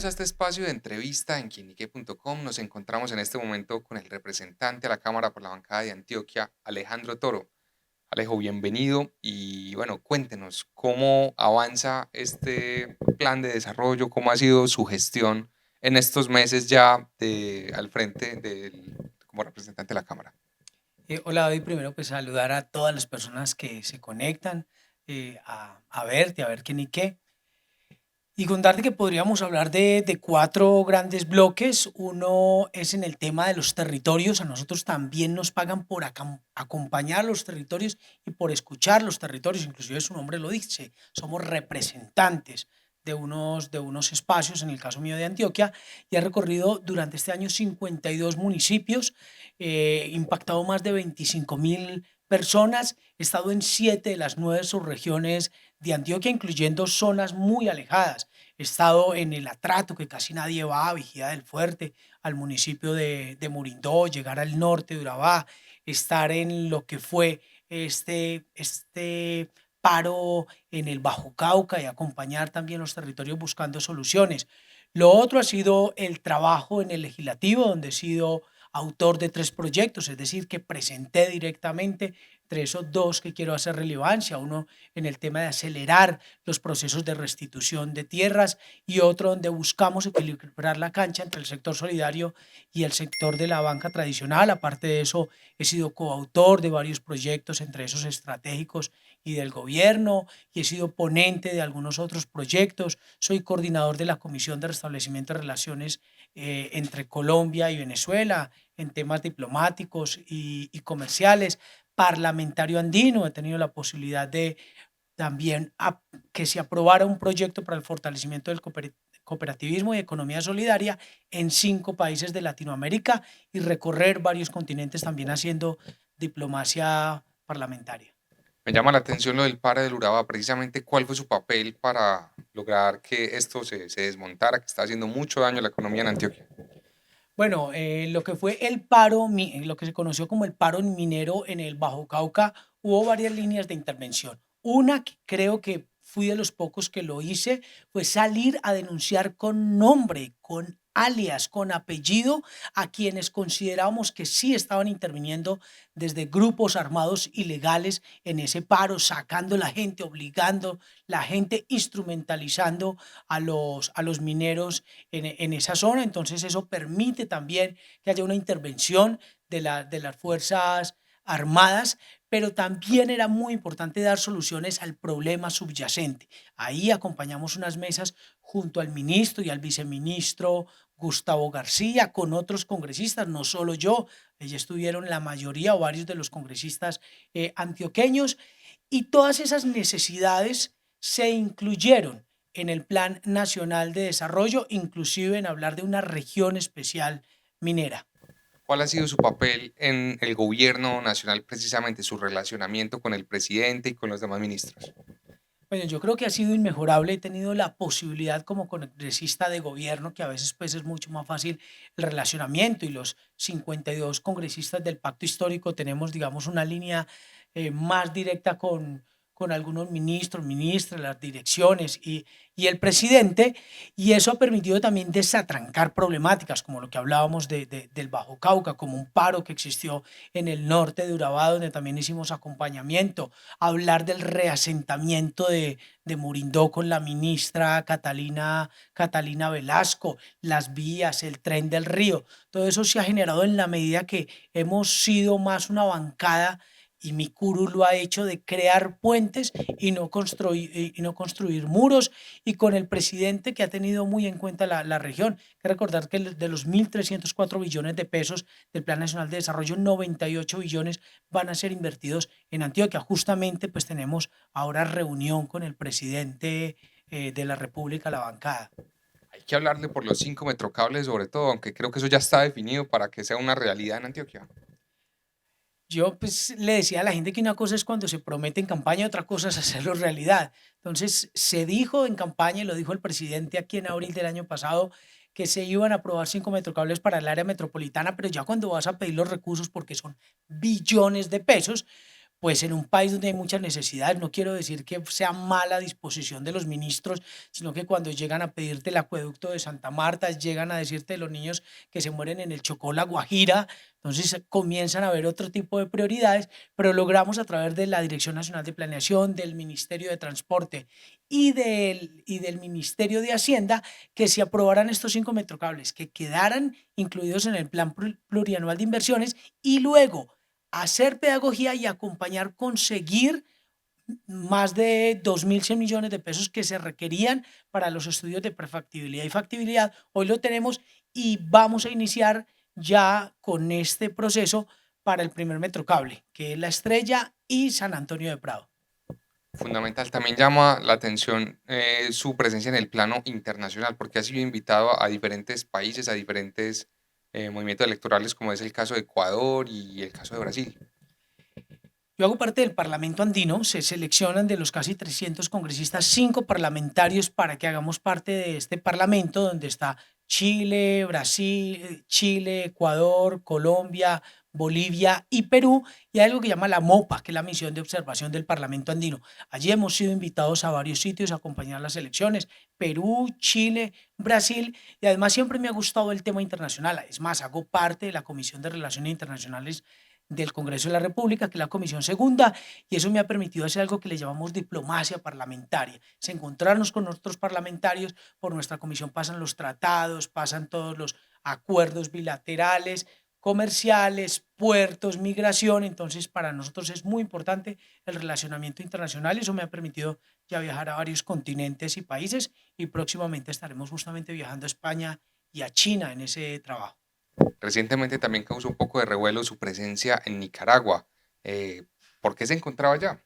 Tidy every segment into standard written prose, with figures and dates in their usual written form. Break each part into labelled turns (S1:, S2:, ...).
S1: Bienvenidos a este espacio de entrevista en quienique.com. Nos encontramos en este momento con el representante a la Cámara por la bancada de Antioquia, Alejandro Toro. Alejo, bienvenido y bueno, cuéntenos cómo avanza este plan de desarrollo, cómo ha sido su gestión en estos meses ya al frente como representante de la Cámara.
S2: Hola David, primero pues saludar a todas las personas que se conectan a verte, a ver quién y qué. Y contarte que podríamos hablar de cuatro grandes bloques. Uno es en el tema de los territorios. A nosotros también nos pagan por acompañar los territorios y por escuchar los territorios. Inclusive su nombre lo dice. Somos representantes de unos espacios, en el caso mío de Antioquia, y he recorrido durante este año 52 municipios, impactado más de 25.000 personas. He estado en 7 de las 9 subregiones de Antioquia, incluyendo zonas muy alejadas. He estado en el Atrato, que casi nadie va, a Vigía del Fuerte, al municipio de Morindó, llegar al norte de Urabá, estar en lo que fue este paro en el Bajo Cauca y acompañar también los territorios buscando soluciones. Lo otro ha sido el trabajo en el legislativo, donde he sido autor de 3 proyectos, es decir, que presenté directamente entre esos 2 que quiero hacer relevancia, uno en el tema de acelerar los procesos de restitución de tierras y otro donde buscamos equilibrar la cancha entre el sector solidario y el sector de la banca tradicional. Aparte de eso, he sido coautor de varios proyectos, entre esos estratégicos y del gobierno, y he sido ponente de algunos otros proyectos. Soy coordinador de la Comisión de Restablecimiento de Relaciones entre Colombia y Venezuela en temas diplomáticos y comerciales, parlamentario andino. He tenido la posibilidad de también que se aprobara un proyecto para el fortalecimiento del cooperativismo y economía solidaria en 5 países de Latinoamérica y recorrer varios continentes también haciendo diplomacia parlamentaria.
S1: Me llama la atención lo del paro del Urabá, precisamente cuál fue su papel para lograr que esto se desmontara, que está haciendo mucho daño a la economía en Antioquia.
S2: Bueno, lo que fue el paro, lo que se conoció como el paro minero en el Bajo Cauca, hubo varias líneas de intervención. Una que creo que fui de los pocos que lo hice fue salir a denunciar con nombre, con alias, con apellido a quienes considerábamos que sí estaban interviniendo desde grupos armados ilegales en ese paro, sacando la gente, obligando la gente, instrumentalizando a los mineros en esa zona. Entonces eso permite también que haya una intervención de las Fuerzas Armadas, pero también era muy importante dar soluciones al problema subyacente. Ahí acompañamos unas mesas junto al ministro y al viceministro Gustavo García, con otros congresistas, no solo yo, allí estuvieron la mayoría o varios de los congresistas antioqueños, y todas esas necesidades se incluyeron en el Plan Nacional de Desarrollo, inclusive en hablar de una región especial minera.
S1: ¿Cuál ha sido su papel en el gobierno nacional, precisamente su relacionamiento con el presidente y con los demás ministros?
S2: Bueno, yo creo que ha sido inmejorable. He tenido la posibilidad como congresista de gobierno, que a veces pues es mucho más fácil el relacionamiento, y los 52 congresistas del pacto histórico tenemos, digamos, una línea más directa con algunos ministros, ministras, las direcciones y el presidente, y eso ha permitido también desatrancar problemáticas como lo que hablábamos del Bajo Cauca, como un paro que existió en el norte de Urabá, donde también hicimos acompañamiento, hablar del reasentamiento de Morindó con la ministra Catalina Velasco, las vías, el tren del río. Todo eso se ha generado en la medida que hemos sido más una bancada, y mi curul lo ha hecho, de crear puentes y no construir muros, y con el presidente que ha tenido muy en cuenta la región. Hay que recordar que de los 1.304 billones de pesos del Plan Nacional de Desarrollo, 98 billones van a ser invertidos en Antioquia. Justamente pues tenemos ahora reunión con el presidente de la República, la bancada.
S1: Hay que hablarle por los 5 metrocables sobre todo, aunque creo que eso ya está definido para que sea una realidad en Antioquia.
S2: Yo pues le decía a la gente que una cosa es cuando se promete en campaña, otra cosa es hacerlo realidad. Entonces se dijo en campaña, y lo dijo el presidente aquí en abril del año pasado, que se iban a aprobar 5 metrocables para el área metropolitana, pero ya cuando vas a pedir los recursos, porque son billones de pesos, pues en un país donde hay muchas necesidades, no quiero decir que sea mala disposición de los ministros, sino que cuando llegan a pedirte el acueducto de Santa Marta, llegan a decirte de los niños que se mueren en el Chocó, La Guajira, entonces comienzan a haber otro tipo de prioridades, pero logramos a través de la Dirección Nacional de Planeación, del Ministerio de Transporte y del Ministerio de Hacienda que se aprobaran estos 5 metrocables, que quedaran incluidos en el plan plurianual de inversiones y luego hacer pedagogía y acompañar, conseguir más de 2.100 millones de pesos que se requerían para los estudios de prefactibilidad y factibilidad. Hoy lo tenemos y vamos a iniciar ya con este proceso para el primer metrocable, que es La Estrella y San Antonio de Prado.
S1: Fundamental. También llama la atención su presencia en el plano internacional, porque ha sido invitado a diferentes países, a diferentes movimientos electorales, como es el caso de Ecuador y el caso de Brasil.
S2: Yo hago parte del Parlamento andino, se seleccionan de los casi 300 congresistas 5 parlamentarios para que hagamos parte de este parlamento donde está Chile, Brasil, Chile, Ecuador, Colombia, Bolivia y Perú, y hay algo que llama la MOPA, que es la misión de observación del Parlamento andino. Allí hemos sido invitados a varios sitios a acompañar las elecciones, Perú, Chile, Brasil, y además siempre me ha gustado el tema internacional. Es más, hago parte de la Comisión de Relaciones Internacionales del Congreso de la República, que es la comisión segunda, y eso me ha permitido hacer algo que le llamamos diplomacia parlamentaria, es encontrarnos con otros parlamentarios, por nuestra comisión pasan los tratados, pasan todos los acuerdos bilaterales, comerciales, puertos, migración, entonces para nosotros es muy importante el relacionamiento internacional y eso me ha permitido ya viajar a varios continentes y países y próximamente estaremos justamente viajando a España y a China en ese trabajo.
S1: Recientemente también causó un poco de revuelo su presencia en Nicaragua. Eh, ¿Por qué se encontraba allá?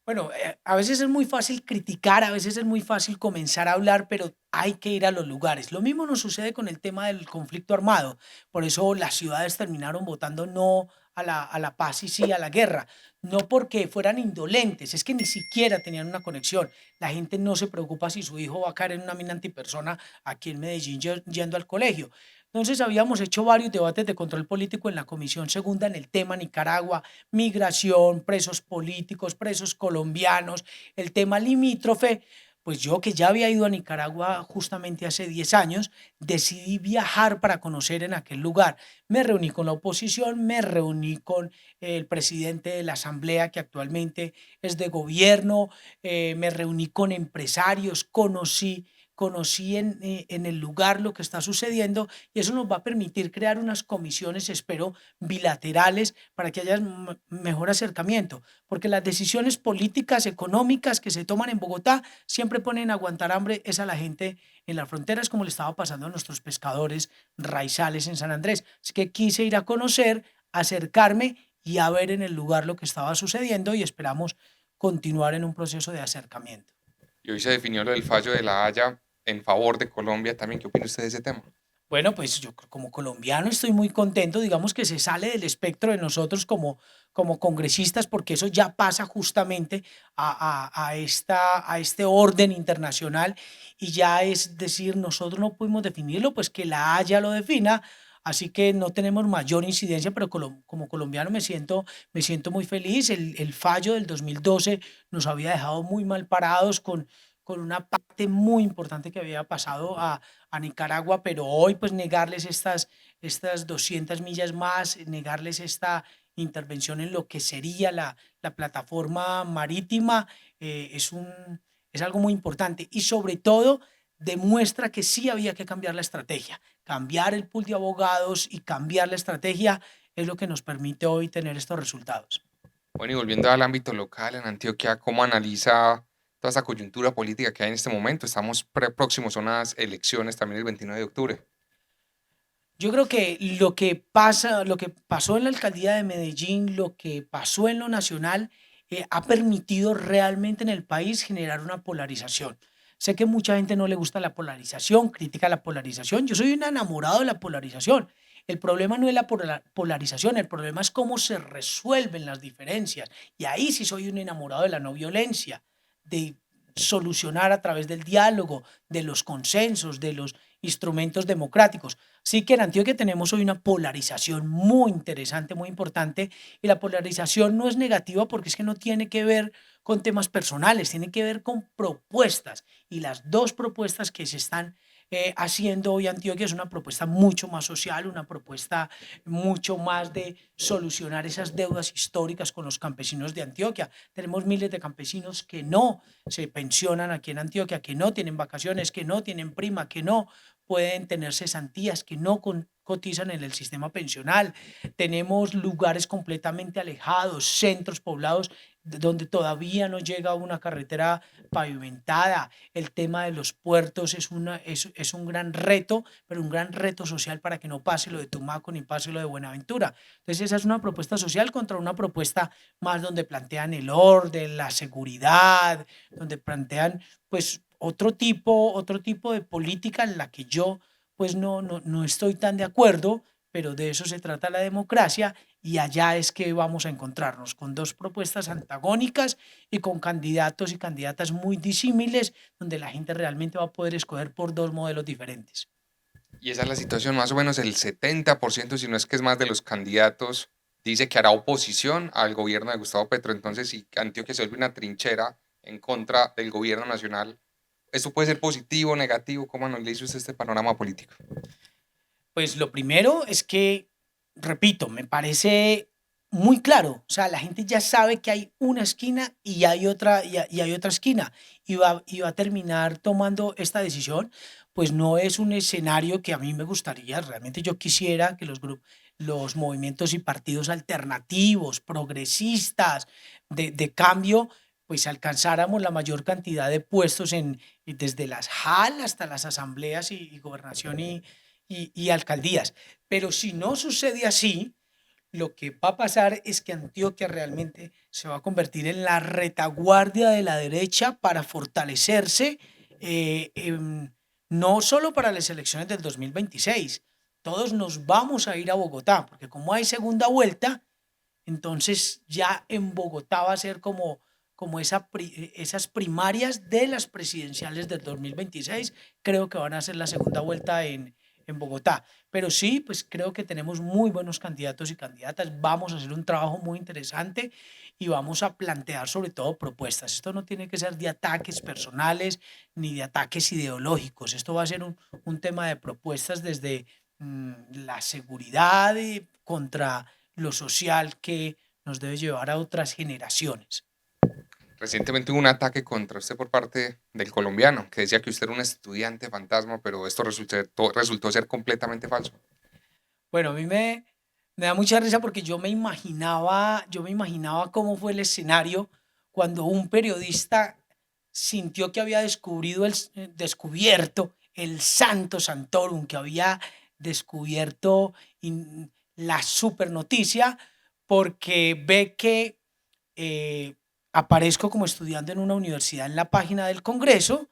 S2: Bueno, a veces es muy fácil criticar, a veces es muy fácil comenzar a hablar, pero hay que ir a los lugares. Lo mismo nos sucede con el tema del conflicto armado. Por eso las ciudades terminaron votando no a la paz y sí a la guerra. No porque fueran indolentes, es que ni siquiera tenían una conexión. La gente no se preocupa si su hijo va a caer en una mina antipersona aquí en Medellín yendo al colegio. Entonces habíamos hecho varios debates de control político en la Comisión Segunda en el tema Nicaragua, migración, presos políticos, presos colombianos, el tema limítrofe, pues yo que ya había ido a Nicaragua justamente hace 10 años, decidí viajar para conocer en aquel lugar. Me reuní con la oposición, me reuní con el presidente de la asamblea que actualmente es de gobierno, me reuní con empresarios, conocí en el lugar lo que está sucediendo y eso nos va a permitir crear unas comisiones, espero, bilaterales para que haya mejor acercamiento, porque las decisiones políticas, económicas que se toman en Bogotá siempre ponen a aguantar hambre es a la gente en las fronteras, como le estaba pasando a nuestros pescadores raizales en San Andrés. Así que quise ir a conocer, acercarme y a ver en el lugar lo que estaba sucediendo y esperamos continuar en un proceso de acercamiento.
S1: Y hoy se definió lo del fallo de La Haya en favor de Colombia también. ¿Qué opina usted de ese tema?
S2: Bueno, pues yo como colombiano estoy muy contento, digamos que se sale del espectro de nosotros como congresistas, porque eso ya pasa justamente a este orden internacional y ya es decir, nosotros no pudimos definirlo, pues que la Haya lo defina, así que no tenemos mayor incidencia, pero como colombiano me siento muy feliz. El fallo del 2012 nos había dejado muy mal parados con una parte muy importante que había pasado a Nicaragua, pero hoy pues negarles estas 200 millas más, negarles esta intervención en lo que sería la plataforma marítima, es algo muy importante y sobre todo demuestra que sí había que cambiar la estrategia, cambiar el pool de abogados y cambiar la estrategia es lo que nos permite hoy tener estos resultados.
S1: Bueno, y volviendo al ámbito local en Antioquia, ¿cómo analiza toda esa coyuntura política que hay en este momento? Estamos próximos a unas elecciones también el 29 de octubre.
S2: Yo creo que lo que pasa, lo que pasó en la alcaldía de Medellín, lo que pasó en lo nacional, ha permitido realmente en el país generar una polarización. Sé que mucha gente no le gusta la polarización, critica la polarización. Yo soy un enamorado de la polarización. El problema no es la polarización, el problema es cómo se resuelven las diferencias. Y ahí sí soy un enamorado de la no violencia, de solucionar a través del diálogo, de los consensos, instrumentos democráticos. Sí que en Antioquia tenemos hoy una polarización muy interesante, muy importante, y la polarización no es negativa porque es que no tiene que ver con temas personales, tiene que ver con propuestas. Y las dos propuestas que se están haciendo hoy Antioquia es una propuesta mucho más social, una propuesta mucho más de solucionar esas deudas históricas con los campesinos de Antioquia. Tenemos miles de campesinos que no se pensionan aquí en Antioquia, que no tienen vacaciones, que no tienen prima, que no pueden tener cesantías, que no cotizan en el sistema pensional. Tenemos lugares completamente alejados, centros poblados donde todavía no llega una carretera pavimentada. El tema de los puertos es un gran reto, pero un gran reto social para que no pase lo de Tumaco ni pase lo de Buenaventura. Entonces esa es una propuesta social contra una propuesta más donde plantean el orden, la seguridad, donde plantean pues otro tipo de política en la que yo pues no estoy tan de acuerdo, pero de eso se trata la democracia y allá es que vamos a encontrarnos con dos propuestas antagónicas y con candidatos y candidatas muy disímiles, donde la gente realmente va a poder escoger por dos modelos diferentes.
S1: Y esa es la situación, más o menos el 70%, si no es que es más de los candidatos, dice que hará oposición al gobierno de Gustavo Petro. Entonces, si Antioquia se vuelve una trinchera en contra del gobierno nacional, ¿esto puede ser positivo o negativo? ¿Cómo analiza usted este panorama político?
S2: Pues lo primero es que, repito, me parece muy claro, o sea, la gente ya sabe que hay una esquina y hay otra esquina y va a terminar tomando esta decisión, pues no es un escenario que a mí me gustaría, realmente yo quisiera que los movimientos y partidos alternativos, progresistas, de cambio, pues alcanzáramos la mayor cantidad de puestos desde las JAL hasta las asambleas y gobernación y alcaldías. Pero si no sucede así, lo que va a pasar es que Antioquia realmente se va a convertir en la retaguardia de la derecha para fortalecerse, no solo para las elecciones del 2026. Todos nos vamos a ir a Bogotá, porque como hay segunda vuelta, entonces ya en Bogotá va a ser como esas primarias de las presidenciales del 2026. Creo que van a ser la segunda vuelta en Bogotá. Pero sí, pues creo que tenemos muy buenos candidatos y candidatas. Vamos a hacer un trabajo muy interesante y vamos a plantear sobre todo propuestas. Esto no tiene que ser de ataques personales ni de ataques ideológicos. Esto va a ser un tema de propuestas desde la seguridad contra lo social que nos debe llevar a otras generaciones.
S1: Recientemente hubo un ataque contra usted por parte del colombiano, que decía que usted era un estudiante fantasma, pero esto resultó ser completamente falso.
S2: Bueno, me da mucha risa porque yo me imaginaba cómo fue el escenario cuando un periodista sintió que había descubierto el Santo Santorum, que había descubierto la super noticia, porque ve que eh, aparezco como estudiante en una universidad en la página del Congreso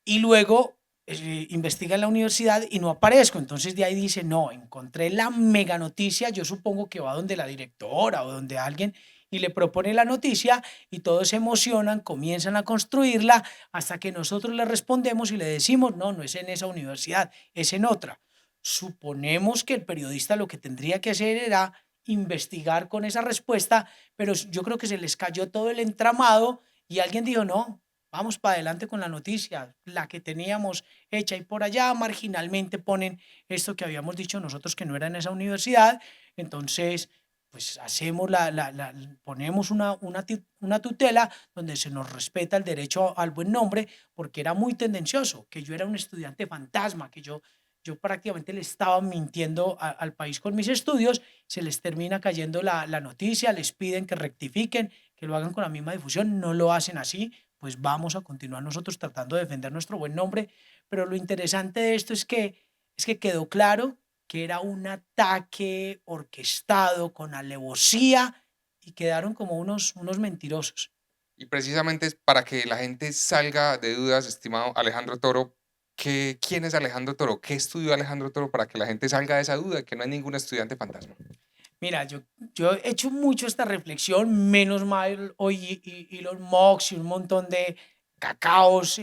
S2: y luego investiga en la universidad y no aparezco. Entonces de ahí dice, no, encontré la mega noticia, yo supongo que va donde la directora o donde alguien y le propone la noticia y todos se emocionan, comienzan a construirla hasta que nosotros le respondemos y le decimos, no, no es en esa universidad, es en otra. Suponemos que el periodista lo que tendría que hacer era investigar con esa respuesta, pero yo creo que se les cayó todo el entramado y alguien dijo, no, vamos para adelante con la noticia, la que teníamos hecha y por allá marginalmente ponen esto que habíamos dicho nosotros que no era en esa universidad, entonces pues hacemos ponemos una tutela donde se nos respeta el derecho al buen nombre, porque era muy tendencioso, que yo era un estudiante fantasma, que yo prácticamente le estaba mintiendo al país con mis estudios, se les termina cayendo la noticia, les piden que rectifiquen, que lo hagan con la misma difusión, no lo hacen así, pues vamos a continuar nosotros tratando de defender nuestro buen nombre. Pero lo interesante de esto es que quedó claro que era un ataque orquestado con alevosía y quedaron como unos mentirosos.
S1: Y precisamente es para que la gente salga de dudas, estimado Alejandro Toro, ¿quién es Alejandro Toro? ¿Qué estudió Alejandro Toro para que la gente salga de esa duda, que no hay ningún estudiante fantasma?
S2: Mira, yo he hecho mucho esta reflexión, menos mal hoy Elon Musk y un montón de cacaos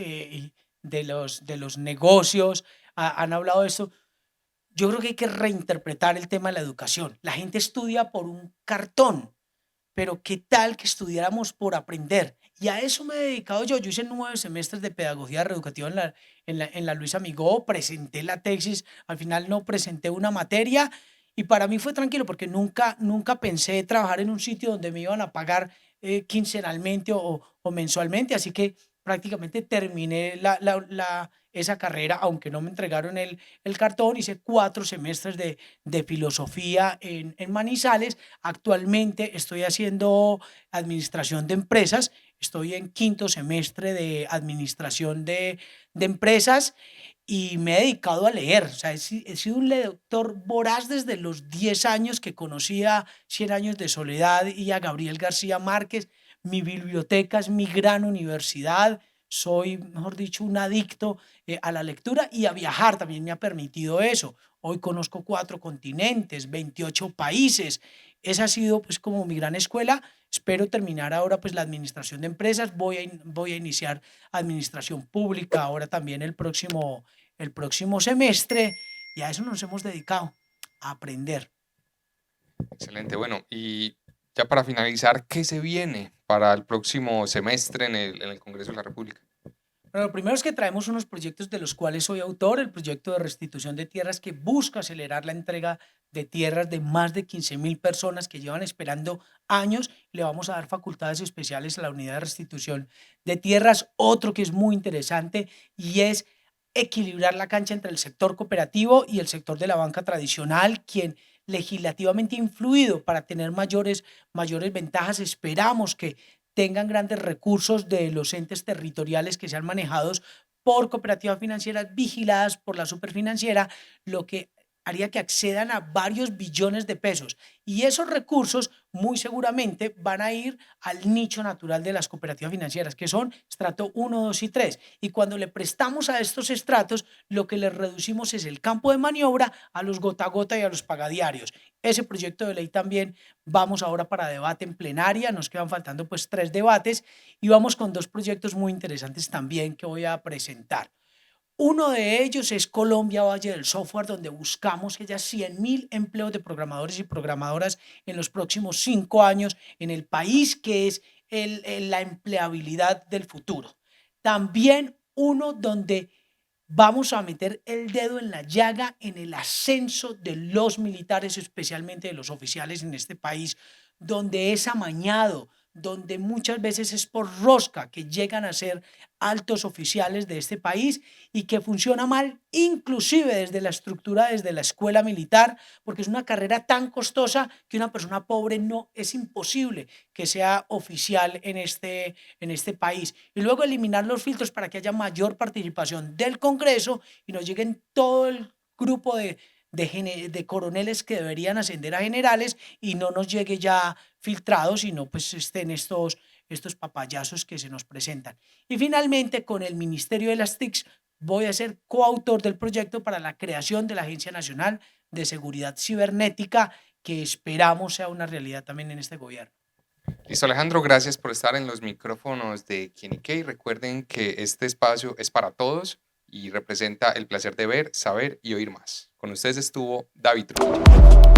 S2: de los negocios, han hablado de esto. Yo creo que hay que reinterpretar el tema de la educación. La gente estudia por un cartón, pero ¿qué tal que estudiáramos por aprender? Y a eso me he dedicado yo. Yo hice 9 semestres de pedagogía reeducativa en la Luis Amigó, presenté la tesis, al final no presenté una materia y para mí fue tranquilo porque nunca pensé trabajar en un sitio donde me iban a pagar quincenalmente o mensualmente, así que prácticamente terminé esa carrera, aunque no me entregaron el cartón, hice 4 semestres de filosofía en Manizales. Actualmente estoy haciendo administración de empresas, estoy en quinto semestre de administración de empresas y me he dedicado a leer. O sea, he sido un lector voraz desde los 10 años que conocí a Cien años de soledad y a Gabriel García Márquez. Mi biblioteca es mi gran universidad. Soy, mejor dicho, un adicto a la lectura y a viajar también me ha permitido eso. Hoy conozco 4 continentes, 28 países. Esa ha sido pues como mi gran escuela. Espero terminar ahora pues la administración de empresas. Voy a iniciar administración pública ahora también el próximo semestre y a eso nos hemos dedicado, a aprender.
S1: Excelente. Bueno, y ya para finalizar, ¿qué se viene para el próximo semestre en el Congreso de la República?
S2: Bueno, lo primero es que traemos unos proyectos de los cuales soy autor, el proyecto de restitución de tierras que busca acelerar la entrega de tierras de más de 15.000 personas que llevan esperando años. Le vamos a dar facultades especiales a la unidad de restitución de tierras. Otro que es muy interesante y es equilibrar la cancha entre el sector cooperativo y el sector de la banca tradicional, quien legislativamente ha influido para tener mayores ventajas. Esperamos que tengan grandes recursos de los entes territoriales que sean manejados por cooperativas financieras vigiladas por la superfinanciera, lo que haría que accedan a varios billones de pesos. Y esos recursos muy seguramente van a ir al nicho natural de las cooperativas financieras, que son estrato uno, 2 y 3. Y cuando le prestamos a estos estratos, lo que les reducimos es el campo de maniobra a los gota a gota y a los pagadiarios. Ese proyecto de ley también vamos ahora para debate en plenaria, nos quedan faltando pues 3 debates y vamos con 2 proyectos muy interesantes también que voy a presentar. Uno de ellos es Colombia Valle del Software, donde buscamos que haya 100.000 empleos de programadores y programadoras en los próximos 5 años en el país, que es la empleabilidad del futuro. También uno donde vamos a meter el dedo en la llaga en el ascenso de los militares, especialmente de los oficiales en este país, donde es amañado, donde muchas veces es por rosca que llegan a ser altos oficiales de este país y que funciona mal, inclusive desde la estructura, desde la escuela militar, porque es una carrera tan costosa que una persona pobre no es imposible que sea oficial en este país. Y luego eliminar los filtros para que haya mayor participación del Congreso y nos lleguen todo el grupo de coroneles que deberían ascender a generales y no nos llegue ya filtrado, sino pues estén estos papayazos que se nos presentan. Y finalmente, con el Ministerio de las TICs, voy a ser coautor del proyecto para la creación de la Agencia Nacional de Seguridad Cibernética, que esperamos sea una realidad también en este gobierno.
S1: Listo, Alejandro, gracias por estar en los micrófonos de Quienique. Recuerden que este espacio es para todos y representa el placer de ver, saber y oír más. Con ustedes estuvo David Trujillo.